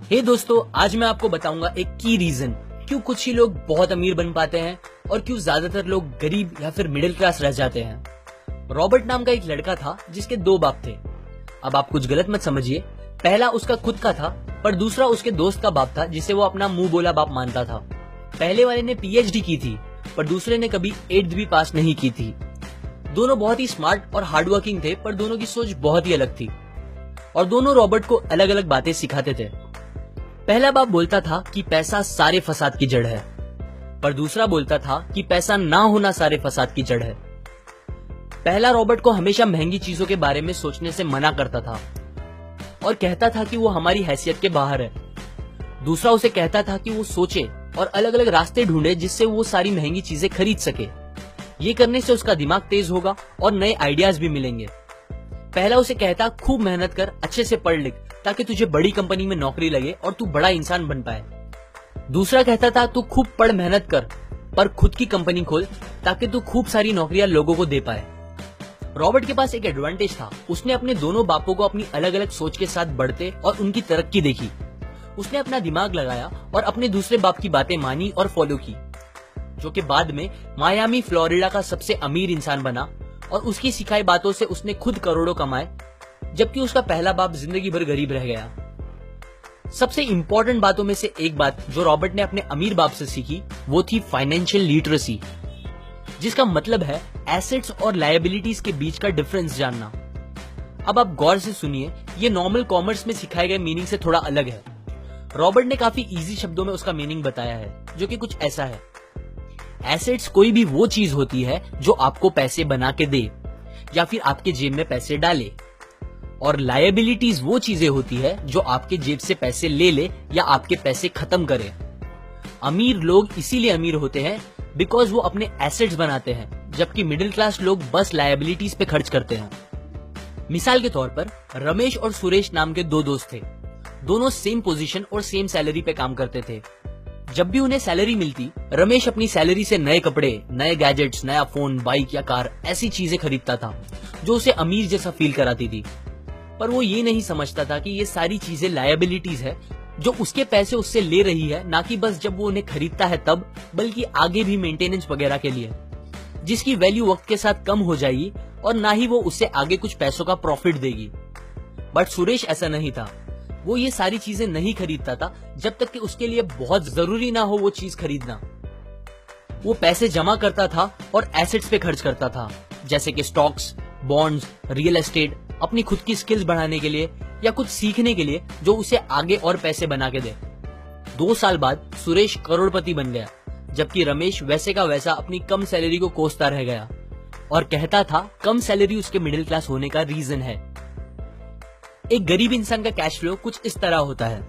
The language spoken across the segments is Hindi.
हे दोस्तों, आज मैं आपको बताऊंगा एक की रीजन क्यों कुछ ही लोग बहुत अमीर बन पाते हैं और क्यों ज्यादातर लोग गरीब या फिर मिडिल क्लास रह जाते हैं। रॉबर्ट नाम का एक लड़का था जिसके दो बाप थे। अब आप कुछ गलत मत समझिए, पहला उसका खुद का था पर दूसरा उसके दोस्त का बाप था जिसे वो अपना मुंह बोला बाप मानता था। पहले वाले ने पीएचडी की थी पर दूसरे ने कभी 8th भी पास नहीं की थी। दोनों बहुत ही स्मार्ट और हार्डवर्किंग थे पर दोनों की सोच बहुत ही अलग थी और दोनों रॉबर्ट को अलग अलग बातें सिखाते थे। पहला बाप बोलता था कि पैसा सारे फसाद की जड़ है, पर दूसरा बोलता था कि पैसा ना होना सारे फसाद की जड़ है। पहला रॉबर्ट को हमेशा महंगी चीजों के बारे में सोचने से मना करता था और कहता था कि वो हमारी हैसियत के बाहर है। दूसरा उसे कहता था कि वो सोचे और अलग अलग रास्ते ढूंढे जिससे वो सारी महंगी चीजें खरीद सके। ये करने से उसका दिमाग तेज होगा और नए आइडियाज भी मिलेंगे। पहला उसे कहता खूब मेहनत कर, अच्छे से पढ़ लिख ताकि तुझे बड़ी कंपनी में नौकरी लगे और तू बड़ा इंसान बन पाए। दूसरा कहता था तू खूब पढ़ मेहनत कर पर खुद की कंपनी खोल ताकि तू खूब सारी नौकरियां लोगों को दे पाए। रॉबर्ट के पास एक एडवांटेज था, उसने अपने दोनों बापों को अपनी अलग अलग सोच के साथ बढ़ते और उनकी तरक्की देखी। उसने अपना दिमाग लगाया और अपने दूसरे बाप की बातें मानी और फॉलो की, जो कि बाद में मायामी फ्लोरिडा का सबसे अमीर इंसान बना और उसकी सिखाई बातों से उसने खुद करोड़ों कमाए, जबकि उसका पहला बाप जिंदगी भर गरीब रह गया। सबसे इंपॉर्टेंट बातों में से एक बात जो रॉबर्ट ने अपने अमीर बाप से सीखी वो थी फाइनेंशियल लिटरेसी, जिसका मतलब है एसेट्स और लायबिलिटीज के बीच का डिफरेंस जानना। अब आप गौर से सुनिए, ये नॉर्मल कॉमर्स में सिखाए गए मीनिंग से थोड़ा अलग है। रॉबर्ट ने काफी इजी शब्दों में उसका मीनिंग बताया है, जो कि कुछ ऐसा है। एसेट्स कोई भी वो चीज होती है जो आपको पैसे बना के दे या फिर आपके जेब में पैसे डाले, और लायबिलिटीज वो चीजें होती है जो आपके जेब से पैसे ले ले या आपके पैसे खत्म करे। अमीर लोग इसीलिए अमीर होते हैं बिकॉज वो अपने एसेट्स बनाते हैं, जबकि मिडिल क्लास लोग बस लायबिलिटीज पे खर्च करते हैं। मिसाल के तौर पर रमेश और सुरेश नाम के दो दोस्त थे। दोनों सेम पोजीशन और सेम सैलरी पे काम करते थे। जब भी उन्हें सैलरी मिलती, रमेश अपनी सैलरी से नए कपड़े, नए गैजेट्स, नया फोन, बाइक या कार ऐसी चीजें खरीदता था जो उसे अमीर जैसा फील कराती थी। पर वो ये नहीं समझता था कि ये सारी चीजें लायबिलिटीज है जो उसके पैसे उससे ले रही है, ना कि बस जब वो उन्हें खरीदता है तब, बल्कि आगे भी मेंटेनेंस वगैरह के लिए, जिसकी वैल्यू वक्त के साथ कम हो जाएगी और ना ही वो उससे आगे कुछ पैसों का प्रॉफिट देगी। बट सुरेश ऐसा नहीं था। वो ये सारी चीजें नहीं खरीदता था जब तक कि उसके लिए बहुत जरूरी ना हो वो चीज खरीदना। वो पैसे जमा करता था और एसेट्स पे खर्च करता था, जैसे कि स्टॉक्स, बॉन्ड्स, रियल एस्टेट, अपनी खुद की स्किल्स बढ़ाने के लिए या कुछ सीखने के लिए जो उसे आगे और पैसे बना के दे। 2 साल बाद सुरेश करोड़पति बन गया, जबकि रमेश वैसे का वैसा अपनी कम सैलरी को कोसता रह गया और कहता था कम सैलरी उसके मिडिल क्लास होने का रीजन है। एक गरीब इंसान का कैश फ्लो कुछ इस तरह होता है,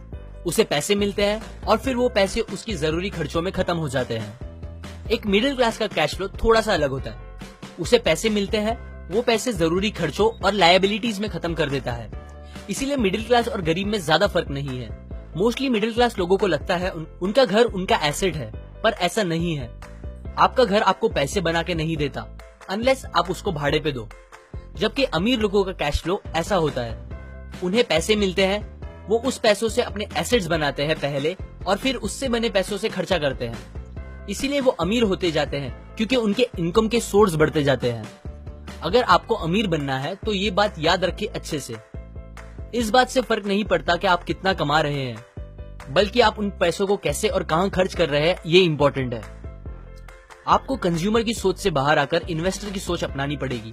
उसे पैसे मिलते हैं और फिर वो पैसे उसकी जरूरी खर्चों में खत्म हो जाते हैं। एक मिडिल क्लास का कैश फ्लो थोड़ा सा अलग होता है, उसे पैसे मिलते हैं, वो पैसे जरूरी खर्चों और लायबिलिटीज में खत्म कर देता है। इसीलिए मिडिल क्लास और गरीब में ज्यादा फर्क नहीं है। मोस्टली मिडिल क्लास लोगों को लगता है उनका घर उनका एसेट है, पर ऐसा नहीं है। आपका घर आपको पैसे बना के नहीं देता अनलेस आप उसको भाड़े पे दो, जबकि अमीर लोगों का कैश फ्लो ऐसा होता है। उन्हें पैसे मिलते हैं, वो उस पैसों से अपने एसेट्स बनाते हैं पहले और फिर उससे बने पैसों से खर्चा करते हैं। इसीलिए वो अमीर होते जाते हैं क्योंकि उनके इनकम के सोर्स बढ़ते जाते हैं। अगर आपको अमीर बनना है तो ये बात याद रखिए अच्छे से। इस बात से फर्क नहीं पड़ता कि आप कितना कमा रहे हैं, बल्कि आप उन पैसों को कैसे और कहां खर्च कर रहे हैं, ये इंपॉर्टेंट है। आपको कंज्यूमर की सोच से बाहर आकर इन्वेस्टर की सोच अपनानी पड़ेगी।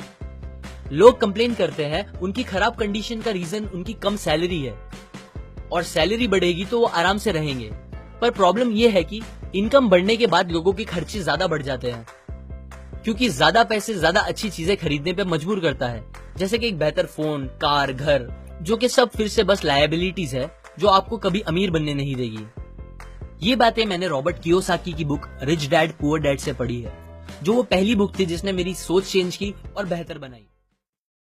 लोग कंप्लेन करते हैं उनकी खराब कंडीशन का रीजन उनकी कम सैलरी है और सैलरी बढ़ेगी तो वो आराम से रहेंगे, पर प्रॉब्लम ये है कि इनकम बढ़ने के बाद लोगों के खर्चे ज्यादा बढ़ जाते हैं, क्योंकि ज्यादा पैसे ज्यादा अच्छी चीजें खरीदने पे मजबूर करता है, जैसे कि एक बेहतर फोन, कार, घर, जो कि सब फिर से बस लायबिलिटीज है जो आपको कभी अमीर बनने नहीं देगी। ये बातें मैंने रॉबर्ट कियोसाकी की book rich dad poor dad से पढ़ी है, जो वो पहली बुक थी जिसने मेरी सोच चेंज की और बेहतर बनाई।